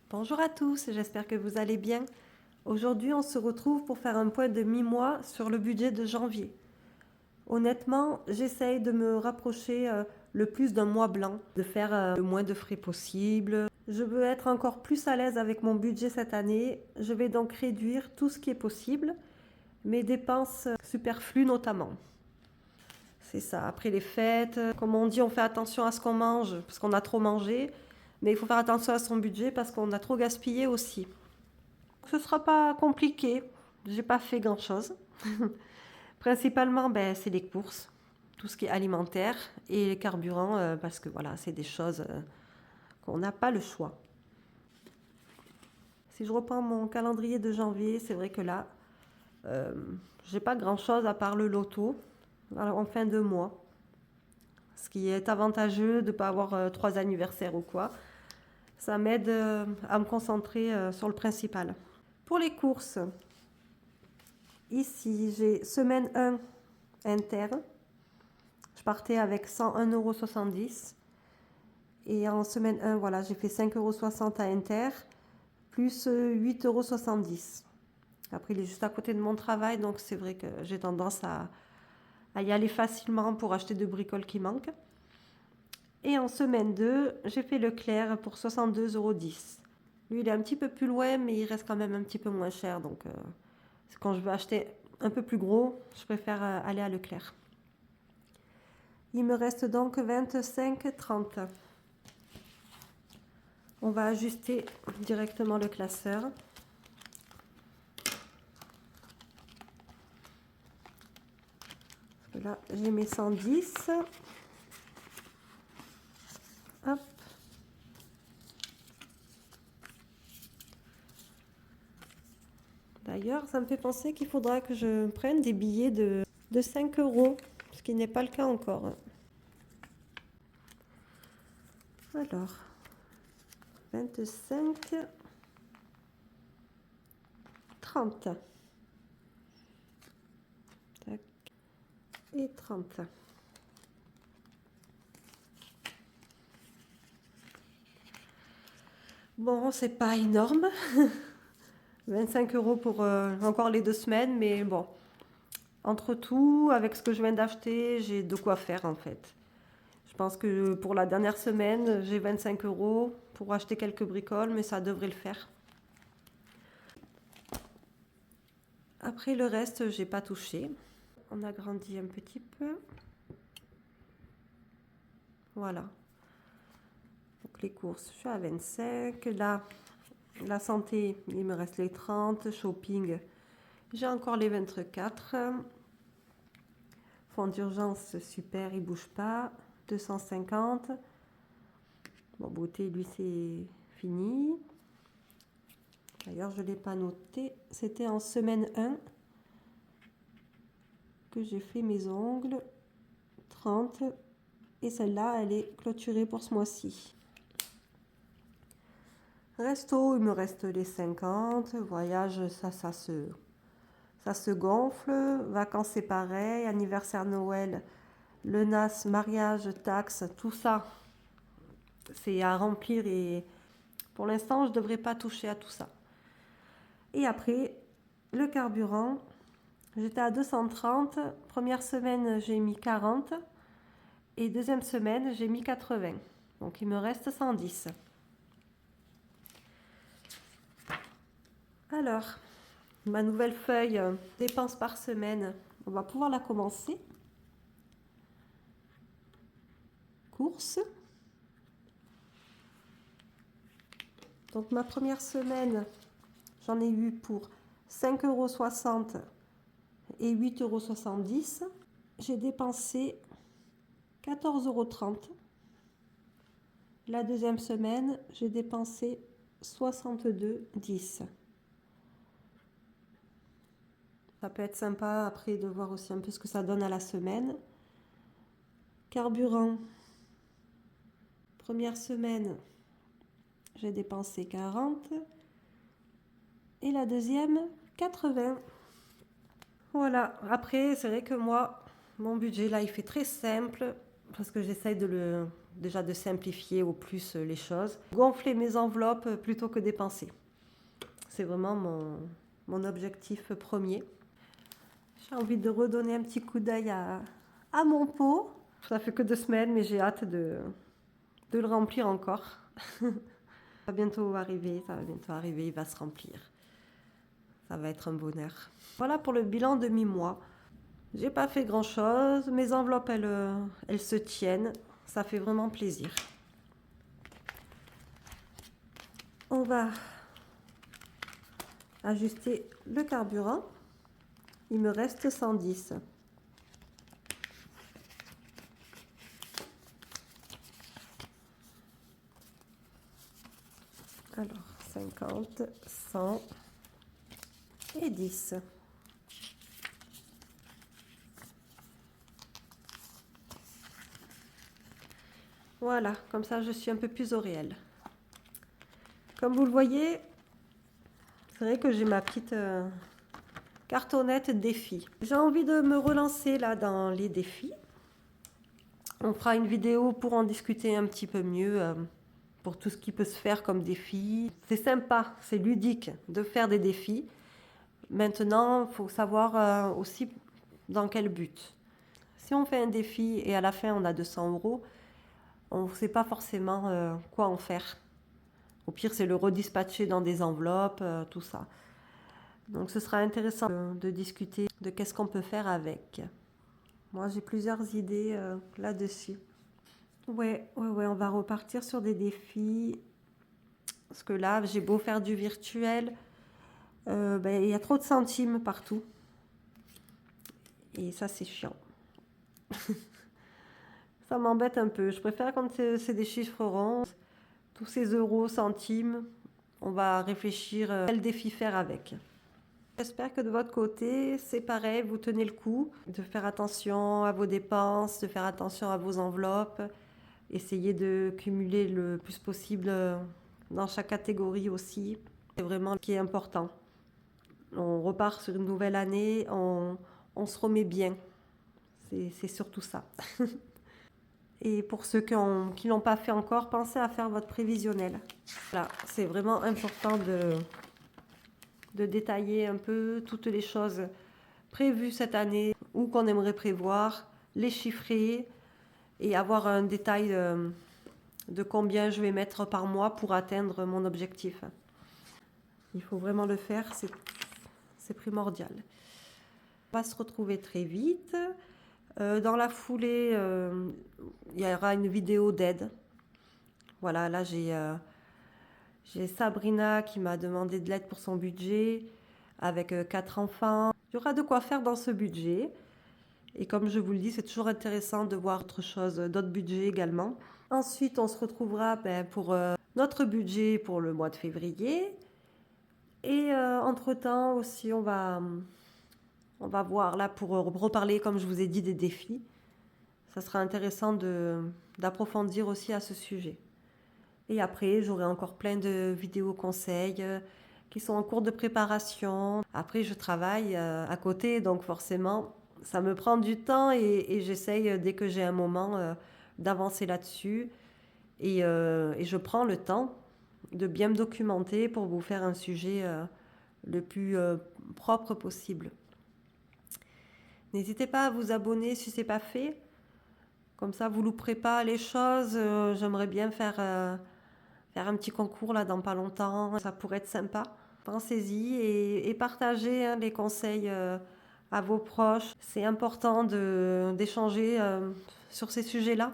Bonjour à tous, j'espère que vous allez bien. Aujourd'hui, on se retrouve pour faire un point de mi-mois sur le budget de janvier. Honnêtement, j'essaye de me rapprocher le plus d'un mois blanc, de faire le moins de frais possible. Je veux être encore plus à l'aise avec mon budget cette année. Je vais donc réduire tout ce qui est possible, mes dépenses superflues notamment. C'est ça, après les fêtes, comme on dit, on fait attention à ce qu'on mange parce qu'on a trop mangé, mais il faut faire attention à son budget parce qu'on a trop gaspillé aussi. Ce ne sera pas compliqué, j'ai pas fait grand chose. Principalement, c'est les courses, tout ce qui est alimentaire et les carburants, parce que voilà, c'est des choses qu'on n'a pas le choix. Si je reprends mon calendrier de janvier, c'est vrai que là, j'ai pas grand chose à part le loto en fin de mois. Ce qui est avantageux de ne pas avoir 3 anniversaires ou quoi. Ça m'aide à me concentrer sur le principal. Pour les courses, ici j'ai semaine 1 Inter. Je partais avec 101,70 €. Et en semaine 1, voilà, j'ai fait 5,60 € à Inter, plus 8,70 €. Après, il est juste à côté de mon travail, donc c'est vrai que j'ai tendance à y aller facilement pour acheter de bricoles qui manquent. Et en semaine 2, j'ai fait Leclerc pour 62,10 €. Lui, il est un petit peu plus loin, mais il reste quand même un petit peu moins cher. Donc, quand je veux acheter un peu plus gros, je préfère aller à Leclerc. Il me reste donc 25,30 €. On va ajuster directement le classeur. Là, j'ai mes 110. Hop. D'ailleurs, ça me fait penser qu'il faudra que je prenne des billets de 5 €, ce qui n'est pas le cas encore. Alors, 25, 30. Tac. Et 30. Bon, c'est pas énorme. 25 € pour encore les 2 semaines, mais bon. Entre tout, avec ce que je viens d'acheter, j'ai de quoi faire en fait. Je pense que pour la dernière semaine, j'ai 25 € pour acheter quelques bricoles, mais ça devrait le faire. Après le reste, j'ai pas touché. On agrandit un petit peu. Voilà. Donc les courses, je suis à 25. Là, la santé, il me reste les 30. Shopping, j'ai encore les 24. Fonds d'urgence, super, il bouge pas. 250. Bon, beauté, lui, c'est fini. D'ailleurs, je ne l'ai pas noté. C'était en semaine 1 que j'ai fait mes ongles. 30. Et celle-là, elle est clôturée pour ce mois-ci. Resto, il me reste les 50. Voyage, ça se gonfle. Vacances, c'est pareil. Anniversaire, Noël, le NAS, mariage, taxes, tout ça, c'est à remplir. Et pour l'instant, je ne devrais pas toucher à tout ça. Et après, le carburant, j'étais à 230. Première semaine, j'ai mis 40. Et deuxième semaine, j'ai mis 80. Donc, il me reste 110. Alors, ma nouvelle feuille dépenses par semaine, on va pouvoir la commencer. Courses. Donc, ma première semaine, j'en ai eu pour 5,60 € et 8,70 €. J'ai dépensé 14,30 €. La deuxième semaine, j'ai dépensé 62,10 €. Ça peut être sympa après de voir aussi un peu ce que ça donne à la semaine. Carburant. Première semaine, j'ai dépensé 40. Et la deuxième, 80. Voilà. Après, c'est vrai que moi, mon budget là, il fait très simple. parce que j'essaye déjà de simplifier au plus les choses. Gonfler mes enveloppes plutôt que dépenser. C'est vraiment mon objectif premier. J'ai envie de redonner un petit coup d'œil à mon pot. Ça fait que 2 semaines, mais j'ai hâte de le remplir encore. Ça va bientôt arriver, il va se remplir. Ça va être un bonheur. Voilà pour le bilan de mi-mois. J'ai pas fait grand chose, mes enveloppes elles se tiennent, ça fait vraiment plaisir. On va ajuster le carburant. Il me reste 110. Alors 50, 100 et 10. Voilà, comme ça je suis un peu plus au réel. Comme vous le voyez, c'est vrai que j'ai ma petite cartonnette défi. J'ai envie de me relancer là dans les défis. On fera une vidéo pour en discuter un petit peu mieux, pour tout ce qui peut se faire comme défi. C'est sympa, c'est ludique de faire des défis. Maintenant, il faut savoir aussi dans quel but. Si on fait un défi et à la fin on a 200 €, on ne sait pas forcément quoi en faire. Au pire, c'est le redispatcher dans des enveloppes, tout ça. Donc ce sera intéressant de discuter de qu'est-ce qu'on peut faire avec. Moi, j'ai plusieurs idées là-dessus. Ouais, on va repartir sur des défis. Parce que là, j'ai beau faire du virtuel, il y a trop de centimes partout. Et ça, c'est chiant. Ça m'embête un peu. Je préfère quand c'est des chiffres ronds. Tous ces euros, centimes, on va réfléchir quel défi faire avec. J'espère que de votre côté, c'est pareil, vous tenez le coup, de faire attention à vos dépenses, de faire attention à vos enveloppes, essayez de cumuler le plus possible dans chaque catégorie aussi. C'est vraiment ce qui est important. On repart sur une nouvelle année, on se remet bien. C'est surtout ça. Et pour ceux qui l'ont pas fait encore, pensez à faire votre prévisionnel. Voilà, c'est vraiment important de détailler un peu toutes les choses prévues cette année ou qu'on aimerait prévoir, les chiffrer et avoir un détail de combien je vais mettre par mois pour atteindre mon objectif. Il faut vraiment le faire, c'est primordial. On va se retrouver très vite. Dans la foulée, il y aura une vidéo d'aide. Voilà, là j'ai Sabrina qui m'a demandé de l'aide pour son budget avec 4 enfants. Il y aura de quoi faire dans ce budget. Et comme je vous le dis, c'est toujours intéressant de voir autre chose, d'autres budgets également. Ensuite, on se retrouvera pour notre budget pour le mois de février. Et entre-temps aussi, on va voir là pour reparler, comme je vous ai dit, des défis. Ça sera intéressant d'approfondir aussi à ce sujet. Et après, j'aurai encore plein de vidéos conseils qui sont en cours de préparation. Après, je travaille à côté, donc forcément, ça me prend du temps et j'essaye, dès que j'ai un moment, d'avancer là-dessus. Et je prends le temps de bien me documenter pour vous faire un sujet le plus propre possible. N'hésitez pas à vous abonner si ce n'est pas fait. Comme ça, vous ne louperez pas les choses. J'aimerais bien faire un petit concours là dans pas longtemps. Ça pourrait être sympa. Pensez-y et partagez les conseils à vos proches. C'est important d'échanger sur ces sujets-là.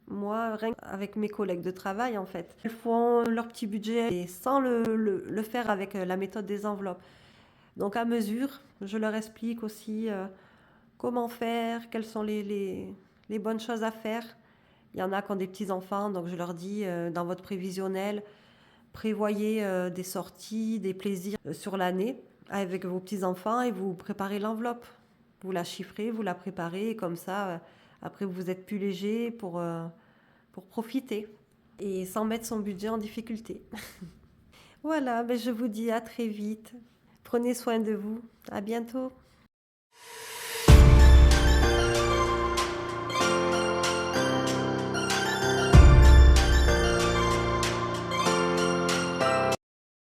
Moi, rien avec mes collègues de travail, en fait, ils font leur petit budget et sans le faire avec la méthode des enveloppes. Donc, à mesure, je leur explique aussi comment faire, quelles sont les bonnes choses à faire. Il y en a qui ont des petits-enfants, donc je leur dis, dans votre prévisionnel, prévoyez des sorties, des plaisirs sur l'année avec vos petits-enfants et vous préparez l'enveloppe. Vous la chiffrez, vous la préparez et comme ça, après vous êtes plus léger pour profiter et sans mettre son budget en difficulté. Voilà, je vous dis à très vite. Prenez soin de vous. À bientôt.